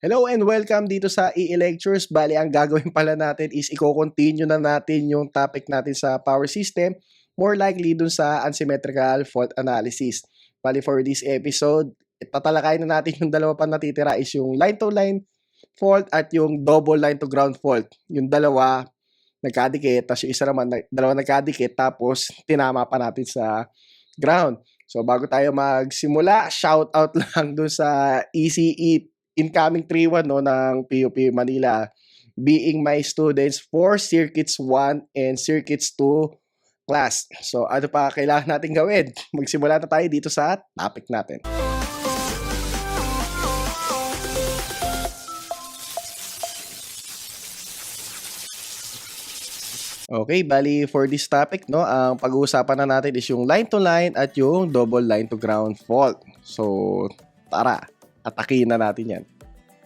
Hello and welcome dito sa EE Lectures. Bali, ang gagawin pala natin is i-continue na natin yung topic natin sa power system, more likely dun sa unsymmetrical fault analysis. Bali, for this episode, tatalakayin na natin yung dalawa pa natitira is yung line-to-line fault at yung double line-to-ground fault. Yung dalawa nagkadikit, tapos yung isa naman, dalawa nagkadikit, tapos tinama pa natin sa ground. So, bago tayo magsimula, shout out lang dun sa ECE incoming 3-1 no, ng PUP Manila being my students for Circuits 1 and Circuits 2 class. So ano pa kailangan natin gawin? Magsimula na tayo dito sa topic natin. Okay, bali for this topic, no, ang pag-uusapan na natin is yung line-to-line at yung double line-to-ground fault. So, tara, atakin na natin yan.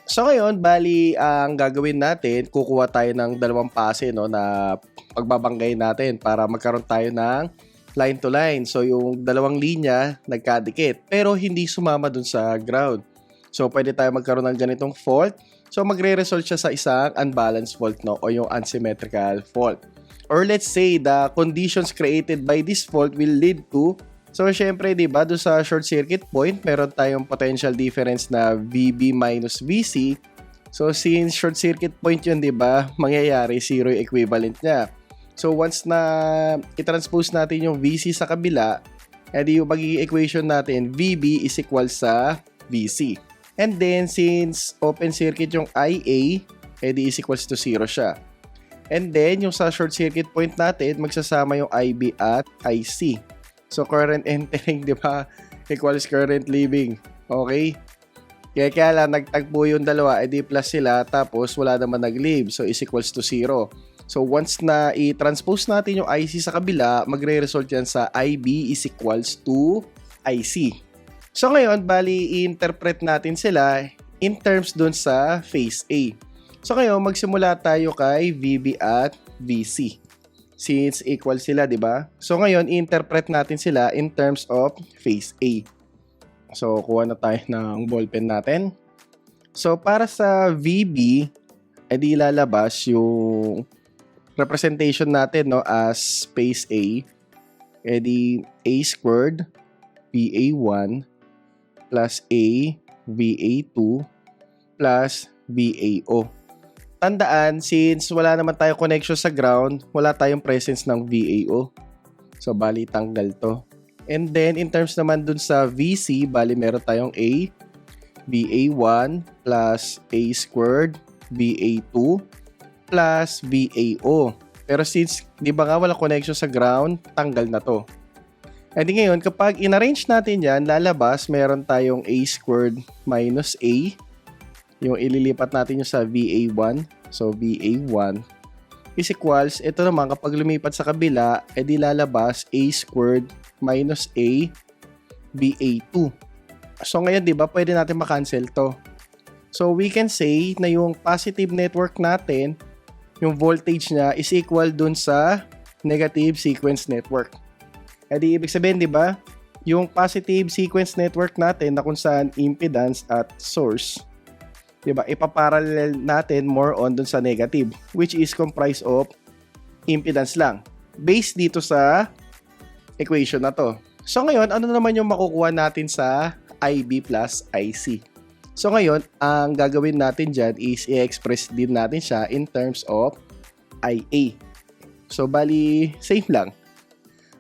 So ngayon, bali ang gagawin natin, kukuha tayo ng dalawang pase no, na pagbabanggay natin para magkaroon tayo ng line to line. So yung dalawang linya nagkadikit pero hindi sumama dun sa ground. So pwede tayo magkaroon ng ganitong fault. So magre-result siya sa isang unbalanced fault no, o yung unsymmetrical fault. Or let's say the conditions created by this fault will lead to. So, syempre, di ba, doon sa short circuit point, meron tayong potential difference na VB minus VC. So, since short circuit point yun, di ba, mangyayari, zero yung equivalent niya. So, once na i-transpose natin yung VC sa kabila, edi yung magiging equation natin, VB is equal sa VC. And then, since open circuit yung IA, edi is equals to 0 siya. And then, yung sa short circuit point natin, magsasama yung IB at IC. So, current entering, di ba, equals current leaving. Okay? Kaya lang, nagtagpo yung dalawa, edi plus sila, tapos wala naman nag-leave. So, is equals to 0. So, once na i-transpose natin yung IC sa kabila, magre-result yan sa IB is equals to IC. So, ngayon, bali, i-interpret natin sila in terms dun sa phase A. So, ngayon, magsimula tayo kay VB at VC. Since equal sila, di ba? So ngayon, i-interpret natin sila in terms of phase A. So kuha na tayo ng ballpen natin. So para sa VB, edi lalabas yung representation natin no as phase A. Edi A squared VA1 plus A VA2 plus VAO. Tandaan, since wala naman tayo connection sa ground, wala tayong presence ng VAO. So, bali, tanggal to. And then, in terms naman dun sa VC, bali, meron tayong A, VA1 plus A squared, VA2 plus VAO. Pero since, di ba nga wala connection sa ground, tanggal na to. And ngayon, kapag in-arrange natin yan, lalabas, meron tayong A squared minus A. Yung ililipat natin yung sa VA1. So, VA1 is equals, ito naman, kapag lumipat sa kabila, edi lalabas A squared minus A VA2. So, ngayon, di ba, pwede natin makancel to. So, we can say na yung positive network natin, yung voltage niya is equal dun sa negative sequence network. Edi, ibig sabihin, di ba, yung positive sequence network natin na kung saan impedance at source, diba, ipaparallel natin more on dun sa negative, which is comprised of impedance lang. Based dito sa equation na to. So ngayon, ano naman yung makukuha natin sa IB plus IC? So ngayon, ang gagawin natin dyan is i-express din natin siya in terms of IA. So bali, same lang.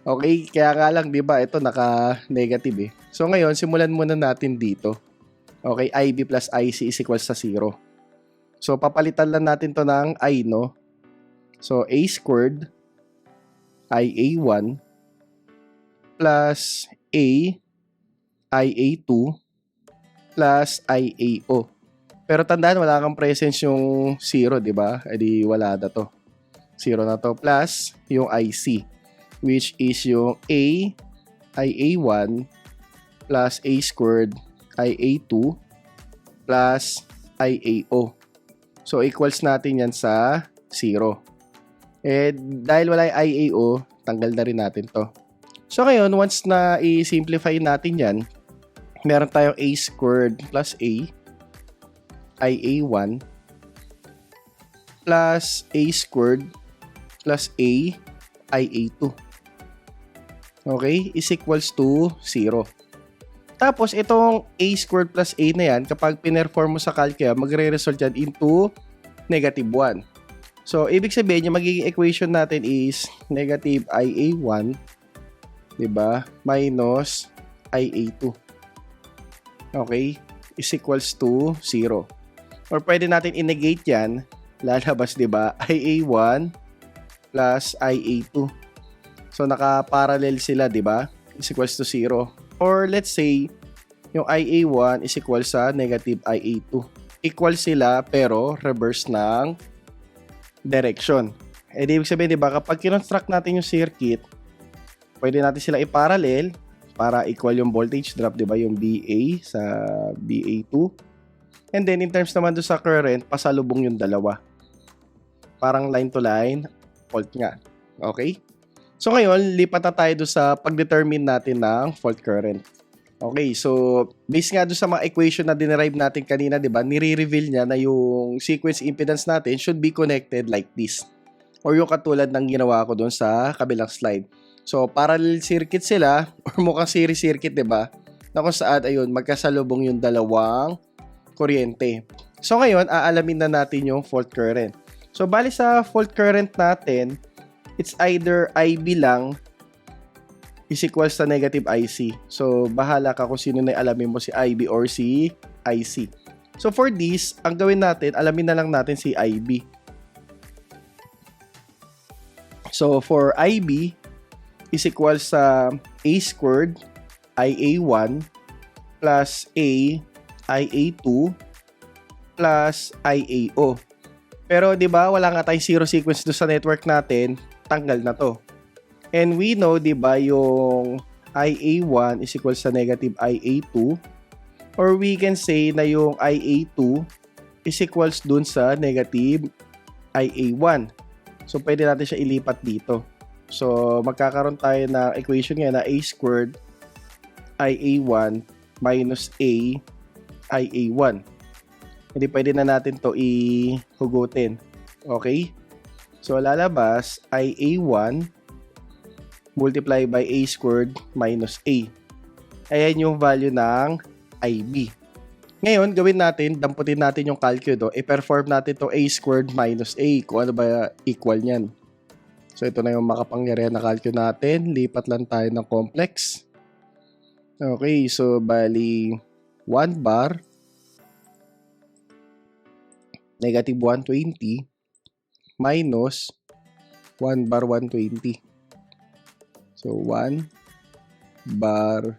Okay, kaya nga lang, diba, ito naka-negative eh. So ngayon, simulan muna natin dito. Okay, IB plus IC is equals sa 0. So, papalitan lang natin to ng I, no? So, A squared IA1 plus A IA2 plus IAO. Pero tandaan, wala kang presence yung 0, di ba? E di wala na to. 0 na to plus yung IC, which is yung A IA1 plus A squared IA2 plus IAO. So, equals natin yan sa 0. Eh, dahil wala yung IAO, tanggal na rin natin to. So, ngayon, once na i-simplify natin yan, meron tayong A squared plus A IA1 plus A squared plus A IA2. Okay? Is equals to 0. Tapos, itong A squared plus A na yan, kapag pinerform mo sa calculus, magre-result yan into negative 1. So, ibig sabihin, yung magiging equation natin is negative IA1, diba? Minus IA2. Okay? Is equals to 0. Or pwede natin i-negate yan, lalabas, diba? IA1 plus IA2. So, naka-parallel sila, diba? Is equals to 0. Or let's say, yung IA1 is equal sa negative IA2. Equal sila, pero reverse ng direction. Eh, ibig sabihin, diba? Kapag kinonstruct natin yung circuit, pwede natin sila i-parallel para equal yung voltage drop, diba? Yung BA sa BA2. And then, in terms naman doon sa current, pasalubong yung dalawa. Parang line to line, fault nga. Okay? So, ngayon, lipat na tayo doon sa pag-determine natin ng fault current. Okay, so, based nga doon sa mga equation na dinerive natin kanina, diba? Nire-reveal niya na yung sequence impedance natin should be connected like this. Or yung katulad ng ginawa ko doon sa kabilang slide. So, parallel circuit sila, or mukhang series circuit, diba? Na kung saan, ayun, magkasalubong yung dalawang kuryente. So, ngayon, aalamin na natin yung fault current. So, bali sa fault current natin, it's either IB lang is equals sa negative IC. So, bahala ka kung sino na alamin mo, si IB or si IC. So, for this, ang gawin natin, alamin na lang natin si IB. So, for IB is equals sa A squared IA1 plus A IA2 plus IAO. Pero 'di ba, wala nga tayong zero sequence do sa network natin, tanggal na 'to. And we know 'di ba yung IA1 is equal sa negative IA2, or we can say na yung IA2 is equals dun sa negative IA1. So pwede natin siya ilipat dito. So magkakaroon tayo ng equation ngayon na A squared IA1 minus A IA1. Hindi pwede na natin to ihugutin. Okay? So, lalabas IA1 multiply by A squared minus A. Ayan yung value ng IB. Ngayon, gawin natin, damputin natin yung calculus. I-perform natin to A squared minus A. Kung ano ba equal niyan. So, ito na yung makapangyarihan na calculus natin. Lipat lang tayo ng complex. Okay, so bali 1 bar negative 120 minus 1 bar 120. So, 1 bar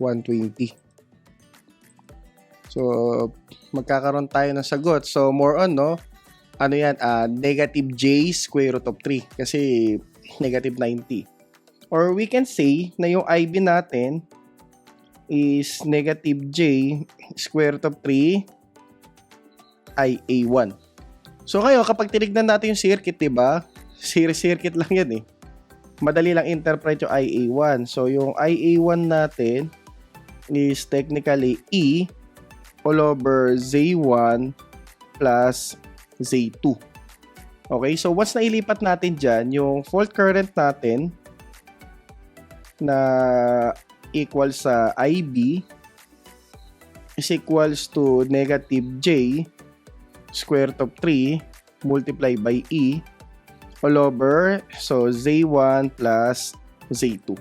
120. So, magkakaroon tayo ng sagot. So, more on, no? Ano yan? Negative J square root of 3. Kasi, negative 90. Or we can say na yung IB natin is negative J square root of 3 IA1. So ngayon, kapag tinignan natin yung circuit, diba? Series circuit lang yan eh. Madali lang interpret yung IA1. So yung IA1 natin is technically E all over Z1 plus Z2. Okay, so once nailipat natin dyan, yung fault current natin na equal sa IB is equals to negative J square root of 3 multiply by E all over, so Z1 plus Z2.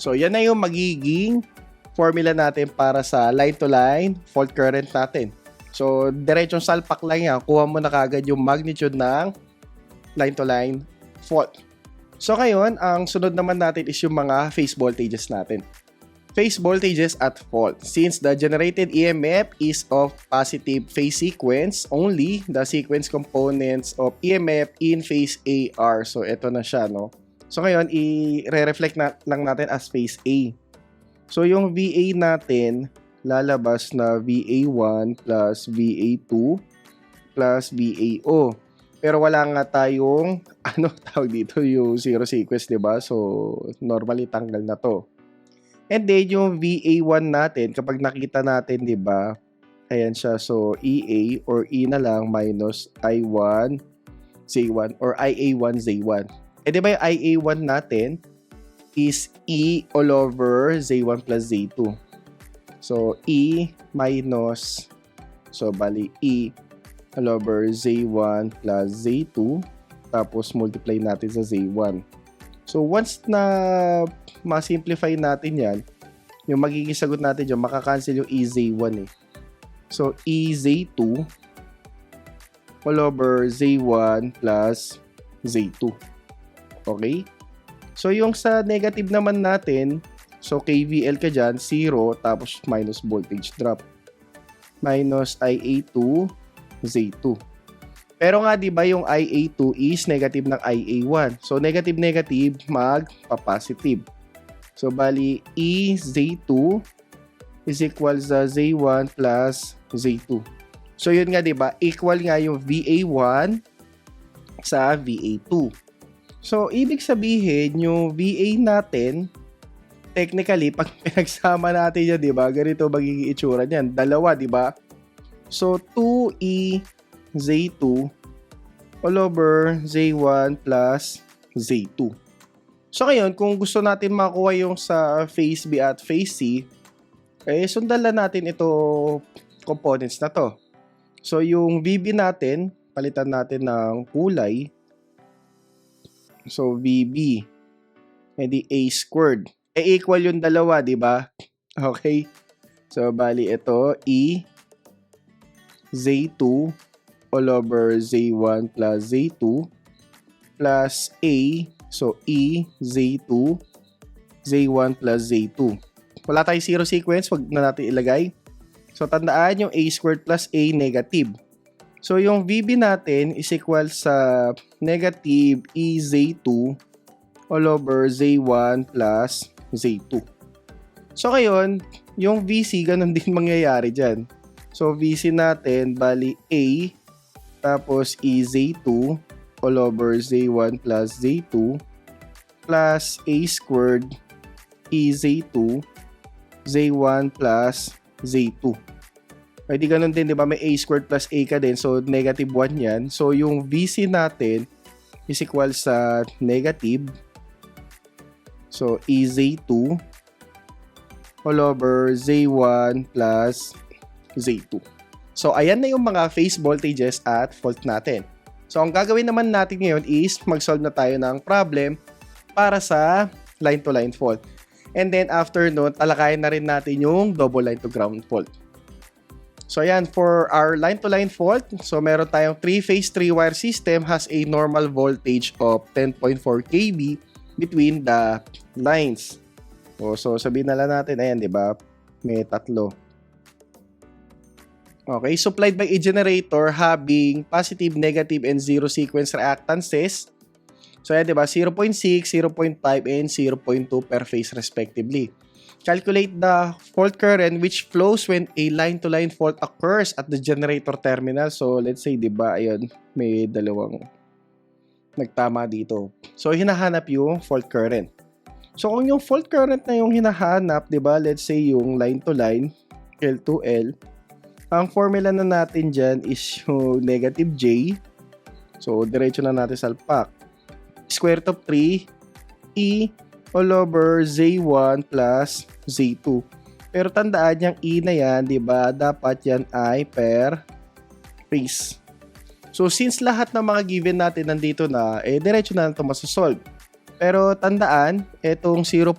So, yan na yung magiging formula natin para sa line-to-line fault current natin. So, diretsong salpak lang yan. Kuha mo na kagad yung magnitude ng line-to-line fault. So, ngayon, ang sunod naman natin is yung mga phase voltages natin. Phase voltages at fault. Since the generated EMF is of positive phase sequence, only the sequence components of EMF in phase A are. So, ito na siya, no? So, ngayon, i-reflect lang natin as phase A. So, yung VA natin, lalabas na VA1 plus VA2 plus VAO. Pero wala nga tayong, tawag dito, yung zero sequence, diba? So, normally, tanggal na to. And then, yung VA1 natin, kapag nakita natin, di ba, Ayan siya. So, EA or E na lang minus I1 Z1 or IA1 Z1. Di ba yung IA1 natin is E all over Z1 plus Z2. So, E minus, so bali E all over Z1 plus Z2. Tapos, multiply natin sa Z1. So, once na ma-simplify natin yan, yung magiging sagot natin dyan, makakancel yung EZ1 eh. So, EZ2 all over Z1 plus Z2. Okay? So, yung sa negative naman natin, so KVL ka dyan, 0, tapos minus voltage drop. Minus IA2 Z2. Pero nga, di ba yung IA2 is negative ng IA1. So, negative-negative, magpa-positive. So, bali, EZ2 is equal sa Z1 plus Z2. So, yun nga, di ba? Equal nga yung VA1 sa VA2. So, ibig sabihin, yung VA natin, technically, pag pinagsama natin yan, di ba? Ganito magiging itsura niyan. Dalawa, di ba? So, 2E Z2 all over Z1 plus Z2. So, ngayon, kung gusto natin makuha yung sa phase B at phase C, sundan lang natin ito components na to. So, yung VB natin, palitan natin ng kulay. So, VB, edi A squared. Equal yung dalawa, di ba? Okay? So, bali ito, E Z2 all over Z1 plus Z2 plus A, so E Z2 Z1 plus Z2. Wala tayong zero sequence, wag na natin ilagay. So, tandaan yung A squared plus A negative. So, yung VB natin is equal sa negative EZ2 all over Z1 plus Z2. So, ngayon, yung VC, ganun din mangyayari dyan. So, VC natin, bali A, tapos EZ2 all over Z1 plus Z2 plus A squared EZ2 Z1 plus Z2. Pwede ganun din, di ba? May A squared plus A ka din. So, negative 1 yan. So, yung VC natin is equal sa negative. So, EZ2 all over Z1 plus Z2. So, ayan na yung mga phase voltages at fault natin. So, ang gagawin naman natin ngayon is mag-solve na tayo ng problem para sa line-to-line fault. And then, after nun, talakayin na rin natin yung double line to ground fault. So, ayan, for our line-to-line fault, so meron tayong 3-phase 3-wire system has a normal voltage of 10.4 kV between the lines. So sabihin na lang natin, ayan, di ba? May tatlo. Okay, supplied by a generator having positive, negative, and zero sequence reactances. So, ayan, di ba? 0.6, 0.5, and 0.2 per phase respectively. Calculate the fault current which flows when a line-to-line fault occurs at the generator terminal. So, let's say, di ba, ayun, may dalawang nagtama dito. So, hinahanap yung fault current. So, kung yung fault current na yung hinahanap, di ba, let's say yung line-to-line, L2L, ang formula na natin dyan is yung negative J. So, diretso na natin salpak. Square root of 3, E all over Z1 plus Z2. Pero tandaan yung E na yan, di ba? Dapat yan ay per phase. So, since lahat ng mga given natin nandito na, diretso na ito masasolve. Pero tandaan, itong 0.2,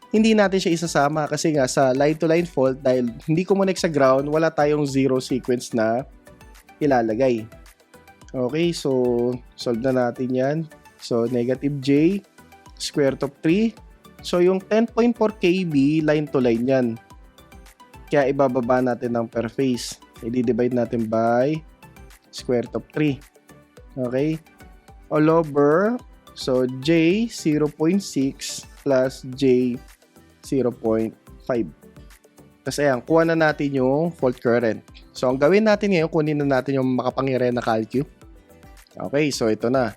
hindi natin siya isasama kasi nga sa line-to-line fault, dahil hindi connect sa ground, wala tayong zero sequence na ilalagay. Okay, so solve na natin yan. So, negative J, square root of 3. So, yung 10.4 kV, line-to-line yan. Kaya ibababa natin ng per phase. I-divide natin by square root of 3. Okay? All over, so J 0.6 plus J 0.5. Tapos ayan, kuha na natin yung fault current. So, ang gawin natin ngayon, kunin na natin yung makapangyarihan na calcu. Okay, so ito na.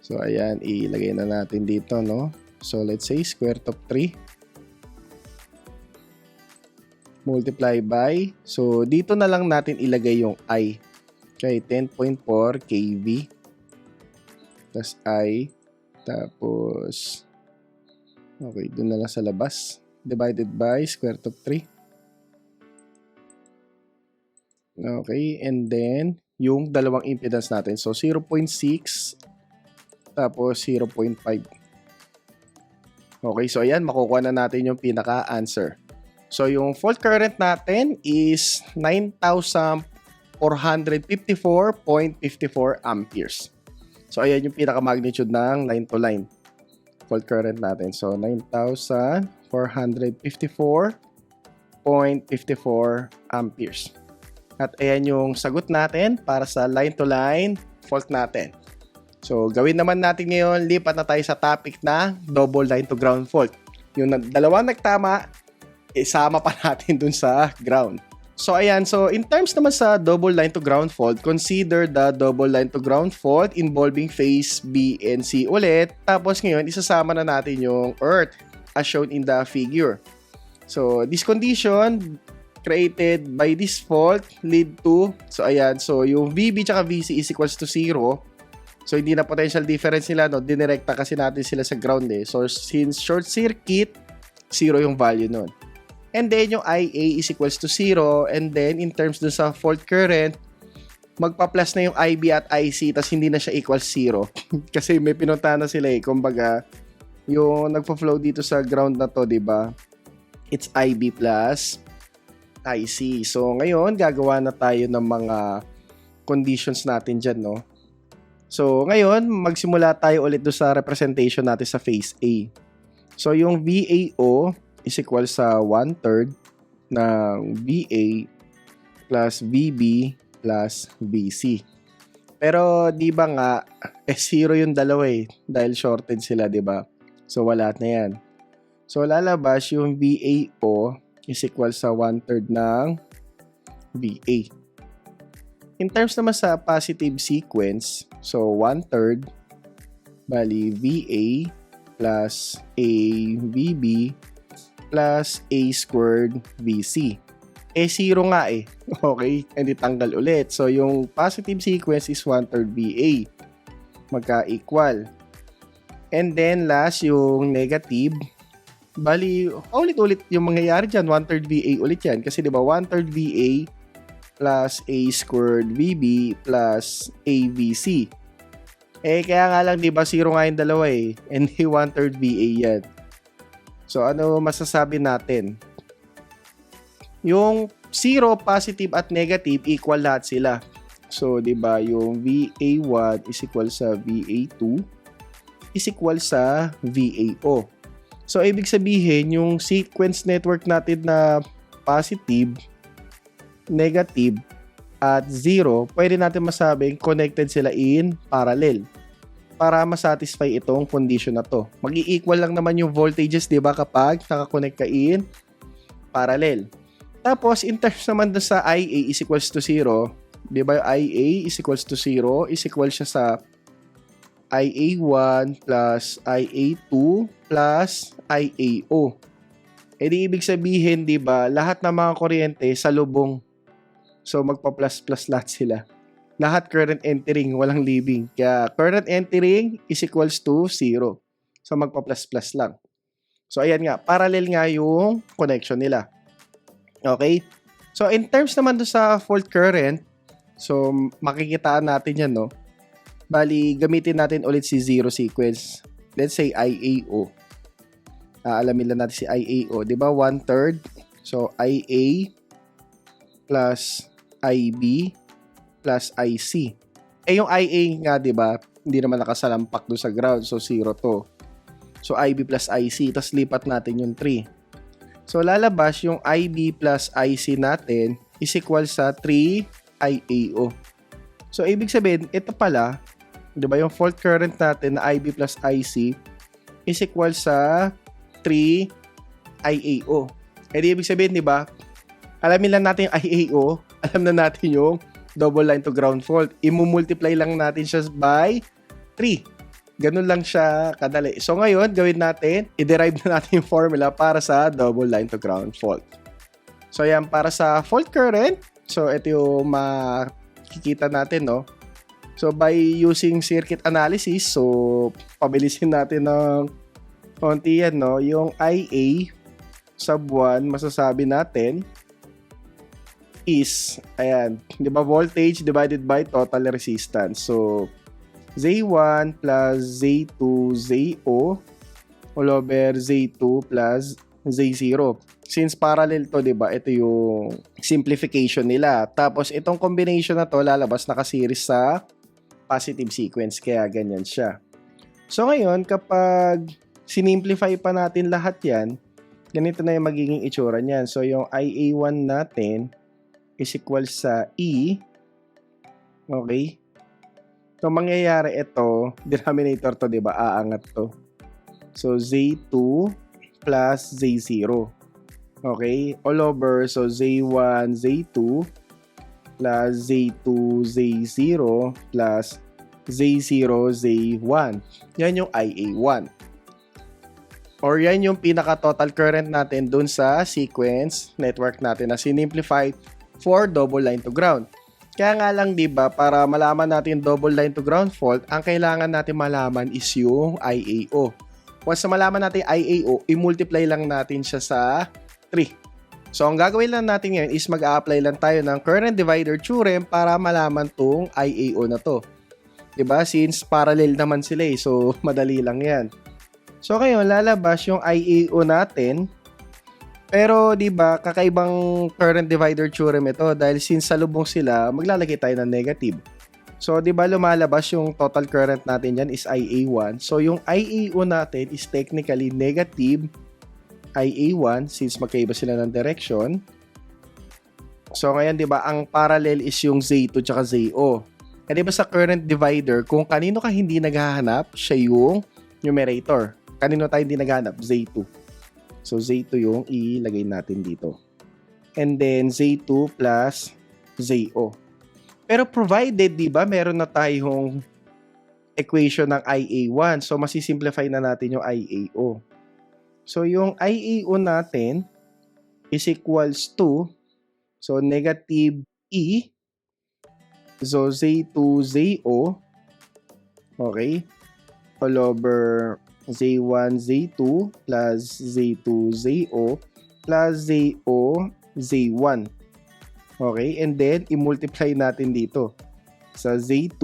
So, ayan, ilagay na natin dito, no? So, let's say square root of 3. multiply by, so dito na lang natin ilagay yung I. Okay, 10.4 kV plus I, tapos okay, dun na lang sa labas, divided by square root of 3. Okay, and then yung dalawang impedance natin, so 0.6 tapos 0.5. Okay, so ayan, makukuha na natin yung pinaka-answer. So yung fault current natin is 9,454.54 amperes. So ayan yung pinaka-magnitude ng line to line fault current natin. So 9,454.54 amperes. At ayan yung sagot natin para sa line to line fault natin. So gawin naman natin ngayon, lipat na tayo sa topic na double line to ground fault. Yung dalawang nagtama, isama pa natin dun sa ground. So ayan, so in terms naman sa double line to ground fault, consider the double line to ground fault involving phase B and C ulit. Tapos ngayon, isasama na natin yung earth as shown in the figure. So this condition created by this fault lead to, so ayan, so yung VB tsaka VC is equals to 0. So hindi na potential difference nila, no? Dinirekta kasi natin sila sa ground eh. So since short circuit, 0 yung value nun. And then yung IA is equals to 0. And then in terms dun sa fault current, magpa-plus na yung IB at IC, tas hindi na siya equals 0. Kasi may pinunta na sila eh. Kumbaga, yung nagpa-flow dito sa ground na to, diba? It's IB plus IC. So ngayon, gagawa na tayo ng mga conditions natin dyan, no? So ngayon, magsimula tayo ulit doon sa representation natin sa phase A. So yung VAO is equal sa 1/3 ng VA plus VB plus VC. Pero di ba nga, 0 yung dalawa eh, dahil shorted sila, di ba? So wala na yan. So lalabas yung VAO is equal sa 1/3 ng VA. In terms naman sa positive sequence, so 1/3 bali VA plus AVB plus A squared VC. 0 nga eh. Okay? Hindi tanggal ulit. So, yung positive sequence is 1/3 VA. Magka-equal. And then, last, yung negative. Bali, ulit-ulit yung mangyayari dyan. 1/3 VA ulit yan. Kasi diba, 1/3 VA plus A squared VB plus AVC. Kaya nga lang, diba, 0 nga yung dalawa eh. And 1/3 VA yan. So, ano masasabi natin? Yung 0, positive at negative, equal lahat sila. So, di ba, yung VA1 is equal sa VA2 is equal sa VAO. So, ibig sabihin, yung sequence network natin na positive, negative, at 0, pwede natin masabing connected sila in parallel para masatisfy itong condition na to. Mag-i-equal lang naman yung voltages, di ba, kapag nakakonect ka in parallel. Tapos, in terms naman doon sa IA is equals to 0, di ba, yung IA is equals to 0 is equal siya sa IA1 plus IA2 plus IAO. Di ibig sabihin, di ba, lahat ng mga kuryente sa lubong. So, magpa-plus-plus lahat sila. Lahat current entering, walang leaving. Kaya current entering is equals to 0. So magpa-plus-plus lang. So ayan nga, parallel nga yung connection nila. Okay? So in terms naman do sa fault current, so makikitaan natin yan, no? Bali, gamitin natin ulit si zero sequence. Let's say IAO. Alamin lang natin si IAO. Diba? 1/3. So IA plus IB plus IC. Yung IA nga, di ba, hindi naman nakasalampak doon sa ground. So, 0 to. So, IB plus IC. Tapos, lipat natin yung 3. So, lalabas yung IB plus IC natin is equal sa 3 IAO. So, ibig sabihin, ito pala, di ba, yung fault current natin na IB plus IC is equal sa 3 IAO. Ibig sabihin, di ba, alamin lang natin yung IAO, alam na natin yung double line to ground fault. Imu-multiply lang natin siya by 3. Ganun lang siya kadali. So ngayon, gawin natin, i-derive na natin yung formula para sa double line to ground fault. So ayan, para sa fault current, so ito yung makikita natin, no? So by using circuit analysis, so pabilisin natin ng konti yan, no? Yung IA sub 1, masasabi natin is, ayan, di ba, voltage divided by total resistance. So Z1 plus Z2 ZO all over Z2 plus Z0. Since parallel to, di ba, ito yung simplification nila. Tapos itong combination na to lalabas naka-series sa positive sequence, kaya ganyan siya. So ngayon, kapag sinimplify pa natin lahat yan, ganito na yung magiging itsura niyan. So yung IA1 natin is equal sa E. Okay? So mangyayari ito, denominator to, di ba? Aangat to. So Z2 plus Z0. Okay? All over, so Z1, Z2 plus Z2, Z0 plus Z0, Z1. Yan yung IA1. Or yan yung pinaka-total current natin dun sa sequence network natin na sinimplified for double line to ground. Kaya nga lang, di ba, para malaman natin double line to ground fault, ang kailangan natin malaman is yung IAO. Once na malaman natin IAO, i-multiply lang natin siya sa 3. So, ang gagawin lang natin ngayon is mag-a-apply lang tayo ng current divider theorem para malaman tong IAO na to. Diba? Since parallel naman sila eh. So, madali lang yan. So, ngayon, lalabas yung IAO natin. Pero, diba, kakaibang current divider theorem ito dahil since salubong sila, maglalagay tayo ng negative. So, diba, lumalabas yung total current natin yan is IA1. So, yung IAO natin is technically negative IA1 since magkaiba sila ng direction. So, ngayon, diba, ang parallel is yung Z2 tsaka ZO. E diba sa current divider, kung kanino ka hindi naghahanap, siya yung numerator. Kanino tayo hindi naghahanap? Z2. So, Z2 yung ilagay natin dito. And then, Z2 plus ZO. Pero provided, diba, meron na tayong equation ng IA1. So, masisimplify na natin yung IAO. So, yung IAO natin is equals to, so, negative E. So, Z2, ZO. Okay. All over Z1, Z2 plus Z2, ZO plus ZO, Z1. Okay. And then, i-multiply natin dito sa Z2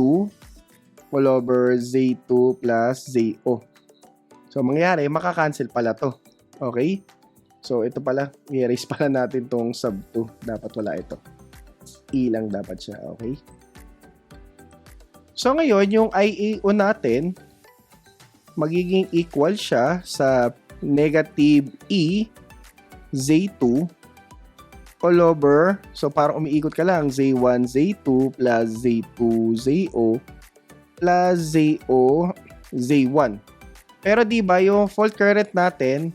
all over Z2 plus ZO. So, mangyayari, makakancel pala to. Okay? So, ito pala, i-erase pala natin tong sub 2. Dapat wala ito. E lang dapat siya. Okay? So, ngayon, yung IAO natin, magiging equal siya sa negative E Z2 all over, so parang umiikot ka lang, Z1, Z2 plus Z2, ZO plus ZO, Z1. Pero diba yung fault current natin,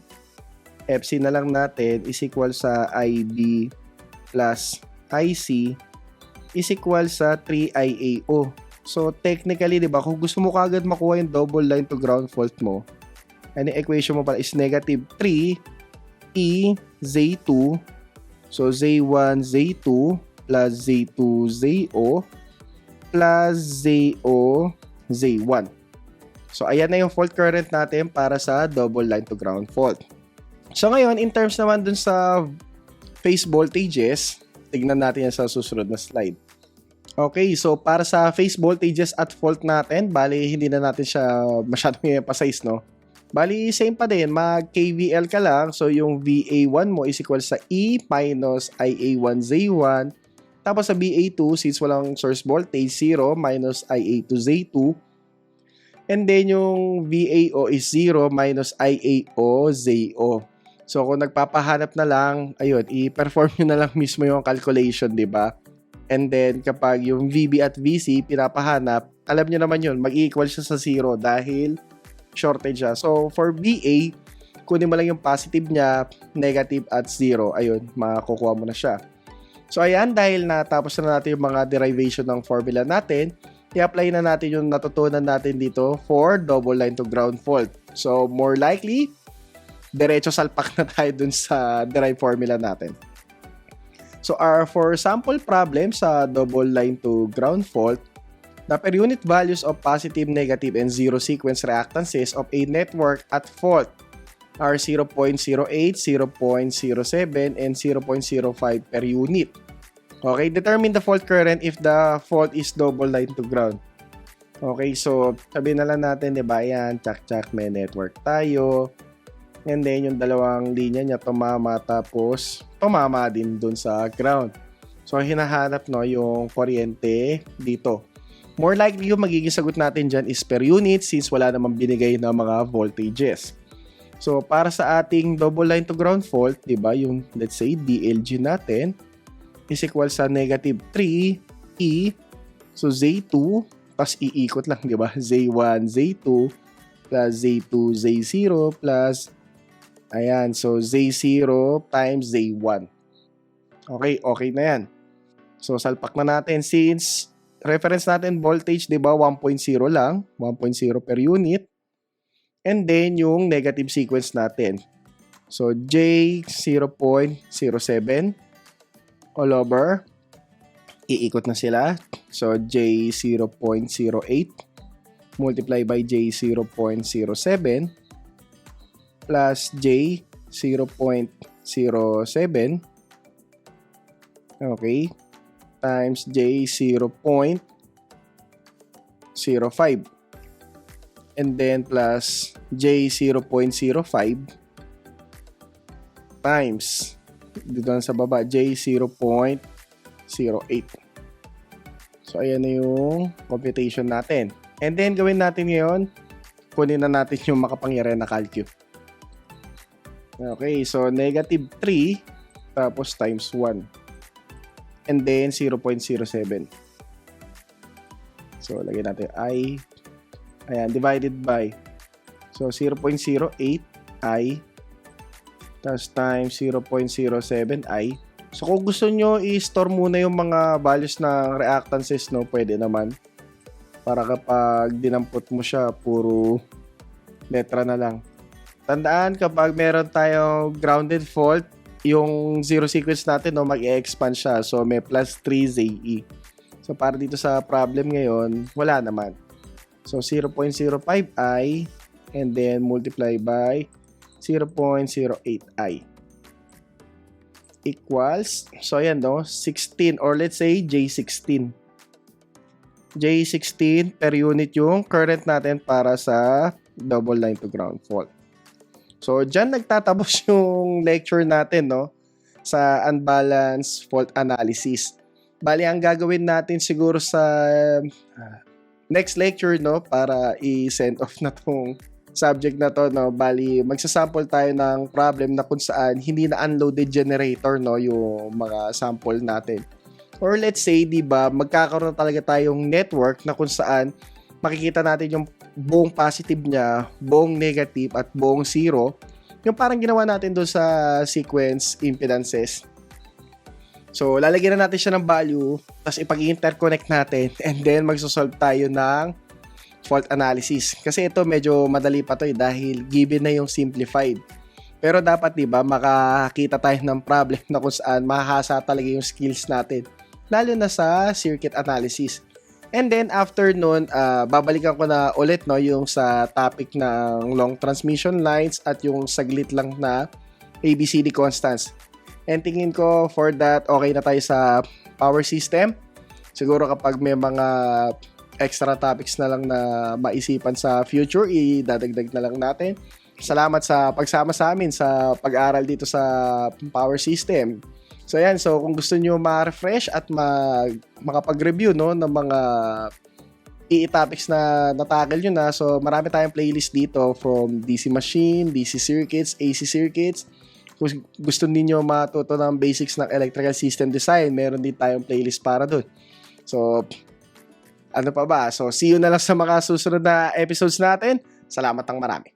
FC na lang natin, is equal sa IB plus IC is equal sa 3IAO. So, technically, di ba, kung gusto mo kagad makuha yung double line to ground fault mo, and yung equation mo pala is negative 3 E Z2, so Z1, Z2 plus Z2, ZO plus ZO, Z1. So, ayan na yung fault current natin para sa double line to ground fault. So, ngayon, in terms naman dun sa phase voltages, tignan natin yan sa susunod na slide. Okay, so para sa phase voltages at fault natin, bali hindi na natin siya masyadong i-emphasize, no? Bali, same pa din, mag-KVL ka lang. So, yung VA1 mo is equal sa E minus IA1Z1. Tapos sa VA2, since walang source voltage, 0 minus IA2Z2. And then, yung VAO is 0 minus IAO-ZO. So, kung nagpapahanap na lang, ayun, i-perform nyo na lang mismo yung calculation, di ba? And then, kapag yung VB at VC pinapahanap, alam nyo naman yun, mag-equal siya sa 0 dahil shortage siya. So, for VA, kunin mo lang yung positive niya, negative at 0. Ayun, makukuha mo na siya. So, ayan, dahil natapos na natin yung mga derivation ng formula natin, i-apply na natin yung natutunan natin dito for double line to ground fault. So, more likely, diretso salpak na tayo dun sa derived formula natin. So for sample problem sa double line to ground fault, the per unit values of positive, negative, and zero sequence reactances of a network at fault are 0.08, 0.07, and 0.05 per unit. Okay, determine the fault current if the fault is double line to ground. Okay, so sabihin na lang natin, diba, yan, tsak-tsak, may network tayo. And then, yung dalawang linya niya tumama, tapos tumama din dun sa ground. So, hinahanap, no, yung kuryente dito. More likely yung magiging sagot natin dyan is per unit since wala namang binigay na mga voltages. So, para sa ating double line to ground fault, diba, yung let's say DLG natin is equal sa negative 3E. So, Z2, tapos iikot lang, diba? Z1, Z2, plus Z2, Z0, plus, ayan, so Z0 times Z1. Okay, okay na yan. So, salpak na natin since reference natin voltage, diba? 1.0 lang, 1.0 per unit. And then, yung negative sequence natin. So, J 0.07 all over. Iikot na sila. So, J 0.08 multiply by J 0.07 plus J 0.07 okay times J 0.05 and then plus J 0.05 times dito sa baba J 0.08. So ayan na yung computation natin. And then gawin natin ngayon, kunin na natin yung makapangyarihan na calcu. Okay, so negative 3 tapos times 1 and then 0.07. So lagyan natin I. Ayan, divided by. So, 0.08 I tapos times 0.07 I. So, kung gusto nyo i-store muna yung mga values ng reactances, no, pwede naman. Para kapag dinampot mo siya, puro letra na lang. Tandaan, kapag meron tayong grounded fault, yung zero sequence natin, no, mag-e-expand siya. So, may plus 3 ZE. So, para dito sa problem ngayon, wala naman. So, 0.05 I and then multiply by 0.08 I equals, so ayan, no, 16 or let's say J16. J16 per unit yung current natin para sa double line to ground fault. So, dyan nagtatapos yung lecture natin, no, sa unbalanced fault analysis. Bali, ang gagawin natin siguro sa next lecture, no, para i-send off na tong subject na to, no, bali magsasample tayo ng problem na kung saan hindi na unloaded generator, no, yung mga sample natin. Or let's say, di ba, magkakaroon talaga tayong network na kung saan makikita natin yung buong positive niya, buong negative at buong zero, yung parang ginawa natin doon sa sequence impedances. So, lalagyan na natin siya ng value, tapos ipag-interconnect natin, and then magsosolve tayo ng fault analysis. Kasi ito medyo madali pa to dahil given na yung simplified. Pero dapat, diba, makakita tayo ng problem na kung saan mahasa talaga yung skills natin, lalo na sa circuit analysis. And then, after nun, babalikan ko na ulit, no, yung sa topic ng long transmission lines at yung saglit lang na ABCD constants. And tingin ko for that, okay na tayo sa power system. Siguro kapag may mga extra topics na lang na maisipan sa future, idadagdag na lang natin. Salamat sa pagsama sa amin sa pag-aaral dito sa power system. So yan, so kung gusto nyo ma-refresh at makapag-review, no, ng mga topics na natackle nyo na, so marami tayong playlist dito from DC machine, DC circuits, AC circuits. Kung gusto niyo matuto ng basics ng electrical system design, meron din tayong playlist para doon. So, ano pa ba? So, see you na lang sa mga susunod na episodes natin. Salamat ng marami.